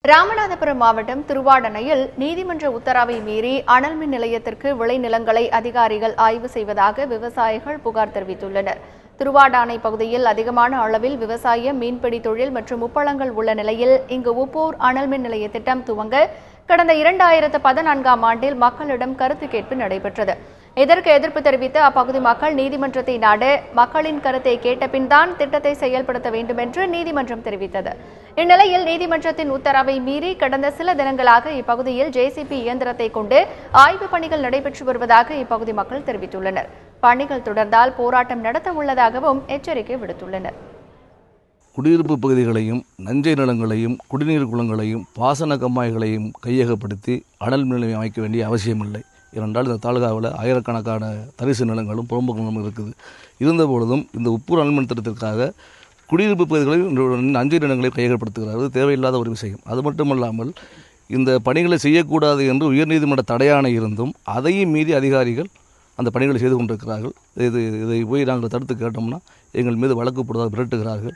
ராமநாதபுரம் மாவட்டம் திருவாடனையில் நீதிமன்ற உத்தரவை மீறி அனல் மின் நிலையத்திற்கு விளைநிலங்களை அதிகாரிகள் ஆய்வு செய்வதாக விவசாயிகள் புகார் தெரிவித்துள்ளனர். திருவாடானை பகுதியில் அதிகமான அளவில் விவசாய மீன்பிடி தொழில் மற்றும் உப்பளங்கள் உள்ள நிலையில் இங்கு உப்பூர் அனல் மின் நிலைய திட்டம் துவங்க கடந்த 2014ஆம் ஆண்டில் மக்களிடம் கருத்து கேட்பு நடைபெற்றது. இதற்கு எதிர்ப்பு தெரிவித்து அப்பகுதி மக்கள் நீதிமன்றத்தை நாட மக்களின் கருத்தை கேட்ட பின்தான் திட்டத்தை செயல்படுத்த வேண்டும் என்று நீதிமன்றம் தெரிவித்தது. இந்நிலையில் நீதிமன்றத்தின் உத்தரவை மீறி கடந்த சில தினங்களாக இப்பகுதியில் JCB இயந்திரத்தை கொண்டு ஆய்வுப் பணிகள் நடைபெற்று வருவதாக இப்பகுதி மக்கள் தெரிவித்துள்ளனர். பணிகள் தொடர்ந்தால் போராட்டம் நடத்த உள்ளதாகவும் எச்சரிக்கை விடுத்துள்ளனர். குடியிருப்பு பகுதிகளையும் நஞ்சை நிலங்களையும் குடிநீர் குளங்களையும் பாசன கம்மாய்களையும் கையகப்படுத்தி அனல் மின் நிலையம் அமைக்க வேண்டிய அவசியமில்லை. ஏனென்றால் இந்த தாலுகாவில் ஆயிரக்கணக்கான தரிசு நிலங்களும் புறம்போக்கு நிலங்களும் இருக்குது. இருந்தபொழுதும் இந்த உப்பூர் அனல் மின் திட்டத்திற்காக குடியிருப்பு பகுதிகளையும் நஞ்சை நிலங்களையும் கையகப்படுத்துகிறார்கள். தேவையில்லாத ஒரு விஷயம். அது மட்டுமல்லாமல் இந்த பணிகளை செய்யக்கூடாது என்று உயர்நீதிமன்ற தடையாணை இருந்தும் அதையும் மீறி அதிகாரிகள் அந்த பணிகளை செய்து கொண்டிருக்கிறார்கள். இதை போய் நாங்கள் தடுத்து கேட்டோம்னா எங்கள் மீது வழக்கு போடுவதாக மிரட்டுகிறார்கள்.